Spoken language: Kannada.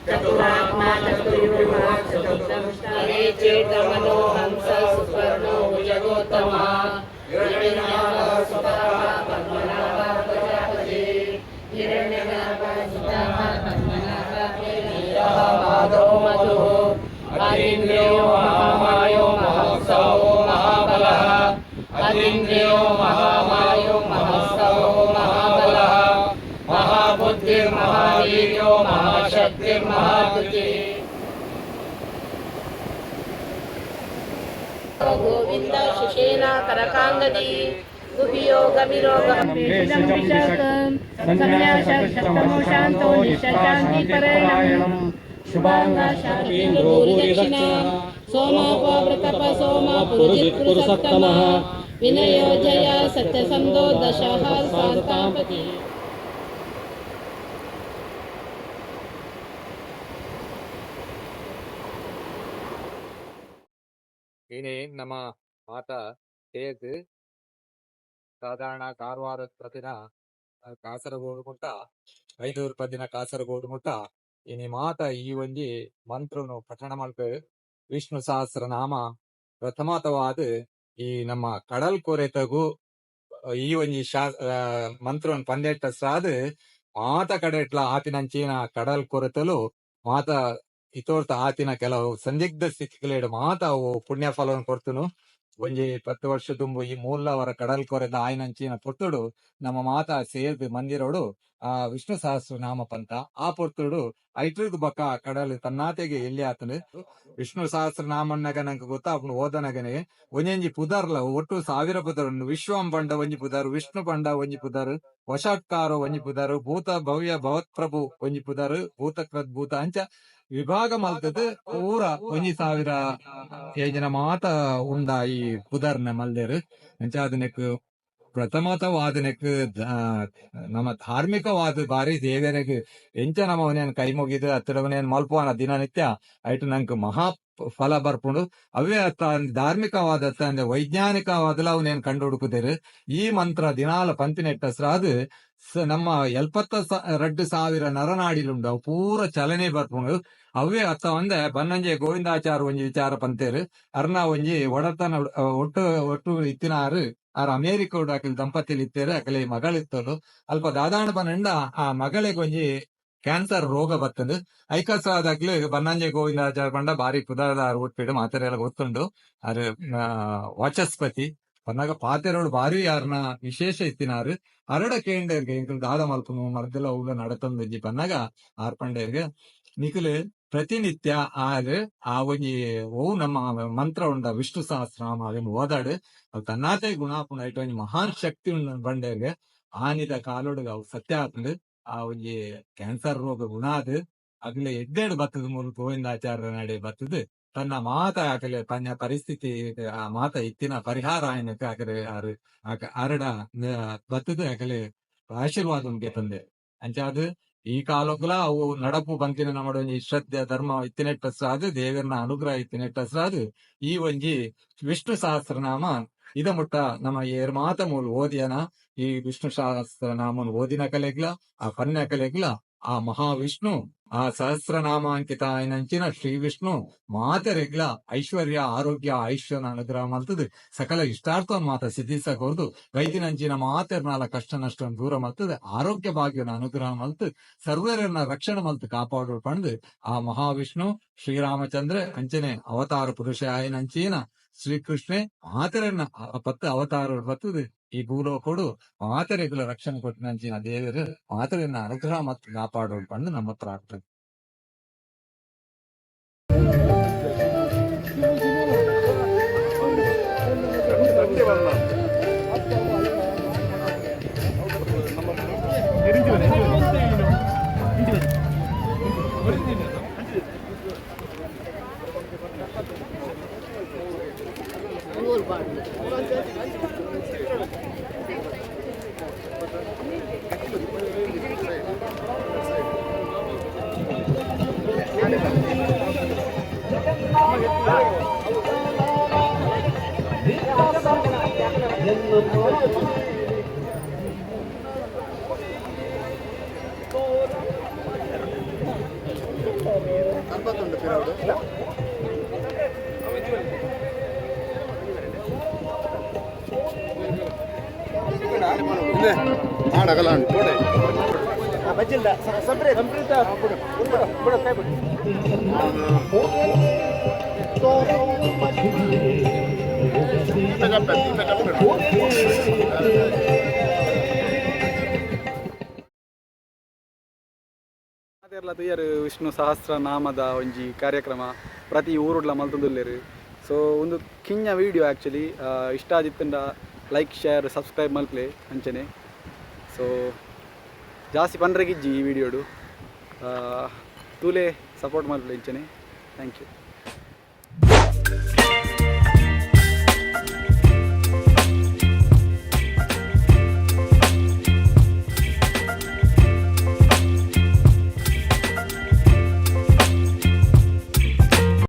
चतुरात्मा चतुर्युगा चतुर्दंष्टारे चेतमनो हंस सुपर्णो भुजगोत्तमा हिरण्यनाभः सुतः पद्मनाभः प्रजापति हिरण्यनाभः सुतः पद्मनाभः माधवो मधुः अतीन्द्रियो महामायो महोत्सवो महाबलः अतीन्द्रियो महामायो महोत्सवो महाबलः महाबुद्धिर्महावीर्यो महाशक्तिर्महाद्युतिः गोविंद शिशेना करकांगदी गुहियो गमिरोगं संन्यासशक्तमो शांतो निशांति परायणं शुभांगा शांति दक्षिणा सोमापवृतप सोमा पुरुषोत्तमः विनयो जय सत्यसंधो दशः शांतापति. ఈయన ನಮ್ಮ ಮಾತ ಸೇದು ಸಾಧಾರಣ ಕಾರವಾರ ಪ್ರತಿನ ಕಾಸರಗೋಡು ಮುಟ್ಟ 500 ಪದಿನ ಕಾಸರಗೋಡು ಮುಟ್ಟ ಇನಿ ಮಾತ ಈ ಒಂಜಿ ಮಂತ್ರನು ಪಠಣ ಮಲ್ಪ ವಿಷ್ಣು ಸಹಸ್ರನಾಮ ಪ್ರಥಮತವಾದ ಈ ನಮ್ಮ ಕಡಲ್ ಕೊರೆತಗು ಈ ಒಂಜಿ ಮಂತ್ರನ್ ಪಂದೆಟ್ಟ ಸಾದ್ ಮಾತ ಕಡೆಟ್ಲ ಆತಿನಂಚಿನ ಕಡಲ್ ಕೊರೆತಲು ಮಾತ ಇತೋರ್ತ ಆತಿನ ಕೆಲವು ಸಂದಿಗ್ಧ ಸ್ಥಿತಿಗಳೇಡು ಮಾತ ಅವು ಪುಣ್ಯ ಫಲವನ್ನು ಕೊಡ್ತನು. ಒಂಜಿ 10 ವರ್ಷ ತುಂಬು ಈ ಮೂಲವರ ಕಡಲ್ ಕೊರೆದ ಆಯ್ನಂಚಿನ ಪೊರ್ತುಡು ನಮ್ಮ ಮಾತ ಸೇರ್ದು ಮಂದಿರೋಡು ಆ ವಿಷ್ಣು ಸಹಸ್ರ ನಾಮ ಪಂತ ಆ ಪೊರ್ತುಡು ಐಟ್ರದ್ ಬಕ್ಕ ಕಡಲ್ ತನ್ನಾತೆಗೆ ಎಲ್ಲಿ ಆತನು ವಿಷ್ಣು ಸಹಸ್ರ ನಾಮನ್ನಗ ನಂಗೆ ಗೊತ್ತಾಪನು ಓದನಗನೆ ಒಂಜಿ ಪುದರ್ಲ ಒಟ್ಟು 1000 ಪುದರ್ ವಿಶ್ವಂ ಪಂಡ ಒಂಜಿ ಪುದರ್ ವಿಷ್ಣು ಪಂಡ ಒಂಜಿ ಪುದರ್ ವಶಾತ್ಕಾರ ಒಂಜಿ ಪುದರ್ ಭೂತ ಭವ್ಯ ಭವತ್ ಪ್ರಭು ಒಂಜಿ ಪುದರ್ ಭೂತಕೃತ್ ಭೂತ ಅಂಚ ವಿಭಾಗ ಮಲ್ತದ ಪೂರ 1000 ಯೋಜನ ಮಾತ ಉಂಡ ಈ ಪುದರ್ನ ಮಲ್ದೇರು ಅಂಚಾದನೆಕ್ ಪ್ರಥಮತವಾದನೆಕ್ ನಮ್ಮ ಧಾರ್ಮಿಕವಾದ ಬಾರಿ ದೇವರಿಗೆ ಎಂಚ ನಮ್ಮವನೇನು ಕೈ ಮುಗಿದು ಹತ್ತಿರವನೇನು ಮಲ್ಪುವನ ದಿನನಿತ್ಯ ಐಟು ನಂಗೆ ಮಹಾ ಫಲ ಬರ್ಪುಂಡು ಅವೇ ಧಾರ್ಮಿಕವಾದ ಅಂದ್ರೆ ವೈಜ್ಞಾನಿಕವಾದಲ ಅವನೇನು ಕಂಡು ಹುಡುಕುದೇರು ಈ ಮಂತ್ರ ದಿನಾಲ ಪಂಪಿನೆಟ್ಟಸ್ರಾದು ನಮ್ಮ 72,000 ನರನಾಡಿಲುಂಡು ಅವು ಪೂರ ಚಲನೆ ಬರ್ಪುಂಡು ಅವೇ ಅತ್ತ ಒಂದೆ ಬನ್ನಂಜೆ ಗೋವಿಂದಾಚಾರ ಒಂಜಿ ವಿಚಾರ ಪಂತೇರು ಅರ್ನ ಒಂಜಿ ಒಡತನ ಒಟ್ಟು ಇತ್ತಿನಾರು ಆರ್ ಅಮೇರಿಕ ಅಕಲ್ ದಂಪತಿಲಿ ಇತ್ತೇರು ಅಕಲೆ ಮಗಳಿತ್ತಲು ಅಲ್ಪ ದಾದಾಣ ಬನ್ನಂಡ ಆ ಮಗಳಿಗೆ ಒಂಜಿ ಕ್ಯಾನ್ಸರ್ ರೋಗ ಬತ್ತಂದು ಐಕಸಾದಾಗ್ಲು ಬನ್ನಂಜೆ ಗೋವಿಂದಾಚಾರ ಪಂಡ ಬಾರಿ ಪುದಾದಾರು ಉಟ್ಬಿಡು ಮಾತೆರೆ ಎಲ್ಲ ಗೊತ್ತುಂಡು ಅರ್ ವಾಚಸ್ಪತಿ ಪನ್ನಾಗ ಪಾತೆರೋಳು ಬಾರಿ ಯಾರನ್ನ ವಿಶೇಷ ಇತ್ತಿನಾರು ಅರಡ ಕೇಂಡರ್ಗೆ ಇಂಕಲ್ ದಾದ ಮಲ್ಪನು ಮರದೆಲ್ಲ ಅವುಗ ನಡತಂದು ಪನ್ನಾಗ ಆರ್ಪಂಡೇರ್ಗೆ ನಿಖಿಲ್ ಪ್ರತಿನಿತ್ಯ ಆರು ಆ ಒಂಜಿ ಓ ನಮ್ಮ ಮಂತ್ರ ಉಂಡ ವಿಷ್ಣು ಸಹಸ್ರನಾಮ ಅದನ್ನು ಓದಾಡು ಅವು ತನ್ನಾತೆ ಗುಣಾಪುಣ ಐಟ್ ಒಂಜಿ ಮಹಾನ್ ಶಕ್ತಿ ಉಂಡ ಬಂಡೇರ್ಗೆ ಆನಿದ ಕಾಲೋಡುಗ ಅವು ಸತ್ಯ ಆತಂಡು ಆ ಒಂಜಿ ಕ್ಯಾನ್ಸರ್ ರೋಗ ಗುಣಾದ್ ಅಗ್ಲೆ ಎಡ್ಡೆಡು ಬತ್ತದ ಮೂಲಕ ಗೋವಿಂದಾಚಾರ್ಯ ನಡೆ ಬತ್ತದ ತನ್ನ ಮಾತ ಆಗಲೆ ತನ್ನ ಪರಿಸ್ಥಿತಿ ಆ ಮಾತ ಇತ್ತಿನ ಪರಿಹಾರ ಆಯ್ನಕ್ಕೆ ಆಗರೆ ಅರಡ ಬತ್ತದ ಆಗಲೆ ಆಶೀರ್ವಾದ ಉಂಟೆ ತಂದೆ ಅಂಚಾದ ಈ ಕಾಲೋಗ್ಲ ಅವು ನಡಪು ಬಂತಿನ ನಮ್ಮ ಶ್ರದ್ಧೆ ಧರ್ಮ ಇತ್ತಿನೆಟ್ಟಸ್ರಾದು ದೇವರನ ಅನುಗ್ರಹ ಇತ್ತಿನೆಟ್ಟಸ್ರಾದು ಈ ಒಂಜಿ ವಿಷ್ಣು ಸಹಸ್ರನಾಮ ಇದ ಮುಟ್ಟ ನಮ್ಮ ಏರ್ ಮಾತ ಮೂಲ ಓದಿಯನ ಈ ವಿಷ್ಣು ಸಹಸ್ರನಾಮನ್ ಓದಿನ ಕಲೆಗ್ಲ ಆ ಪನ್ಯ ಕಲೆಗ್ಲ ಆ ಮಹಾವಿಷ್ಣು ಆ ಸಹಸ್ರನಾಮ ಅಂಕಿತ ಆಯ್ನಂಚಿನ ಶ್ರೀ ವಿಷ್ಣು ಮಾತೆರೆಗ್ಲ ಐಶ್ವರ್ಯ ಆರೋಗ್ಯ ಆಯುಷ್ಯನ ಅನುಗ್ರಹ ಮಲ್ತದು ಸಕಲ ಇಷ್ಟಾರ್ಥವನ್ನು ಮಾತ ಸಿದ್ಧಿಸಕ್ ಹೊರದು ವೈದ್ಯನಂಚಿನ ಮಾತೆರ್ನಾಲ ಕಷ್ಟ ನಷ್ಟ ದೂರ ಮಲ್ತದೆ ಆರೋಗ್ಯ ಭಾಗ್ಯನ ಅನುಗ್ರಹ ಮಲ್ತು ಸರ್ವರನ್ನ ರಕ್ಷಣೆ ಮಲ್ತು ಕಾಪಾಡು ಪಂದು ಆ ಮಹಾವಿಷ್ಣು ಶ್ರೀರಾಮಚಂದ್ರ ಅಂಚನೆ ಅವತಾರ ಪುರುಷ ಆಯ್ನಂಚಿನ ಶ್ರೀಕೃಷ್ಣೆ ಮಾತೆರನ್ನ ಪತ್ತು ಅವತಾರ ಬರ್ತದೆ ಈ ಭೂಲೋಕೊಡು ಮಾತೆರೆಗಳ ರಕ್ಷಣೆ ಕೊಟ್ಟಿನಂಚಿನ ದೇವರು ಮಾತೆರನ್ನ ಅನುಗ್ರಹ ಮತ್ತು ಕಾಪಾಡೋದು ಬಂದು ನಮ್ಮ ಹತ್ರ ಆಗ್ತದೆ. ತುಯ್ಯರು ವಿಷ್ಣು ಸಹಸ್ರ ನಾಮದ ಒಂಜಿ ಕಾರ್ಯಕ್ರಮ ಪ್ರತಿ ಊರುಡ್ಲ ಮಲ್ತೊಂದುಲ್ಲೆರ್. ಸೊ ಒಂದು ಕಿಂಜ ವೀಡಿಯೋ ಆ್ಯಕ್ಚುಲಿ ಇಷ್ಟ ಆದಿತ್ತಂಡ ಲೈಕ್ ಶೇರ್ ಸಬ್ಸ್ಕ್ರೈಬ್ ಮಲ್ಪಲೆ ಅಂಚನೆ. ಸೊ ಜಾಸ್ತಿ ಪಂಡ್ರೆಗಿಜ್ಜಿ ಈ ವಿಡಿಯೋಡು ತೂಲೆ ಸಪೋರ್ಟ್ ಮಲ್ಪಲೆ ಇಂಚನೆ. Thank you.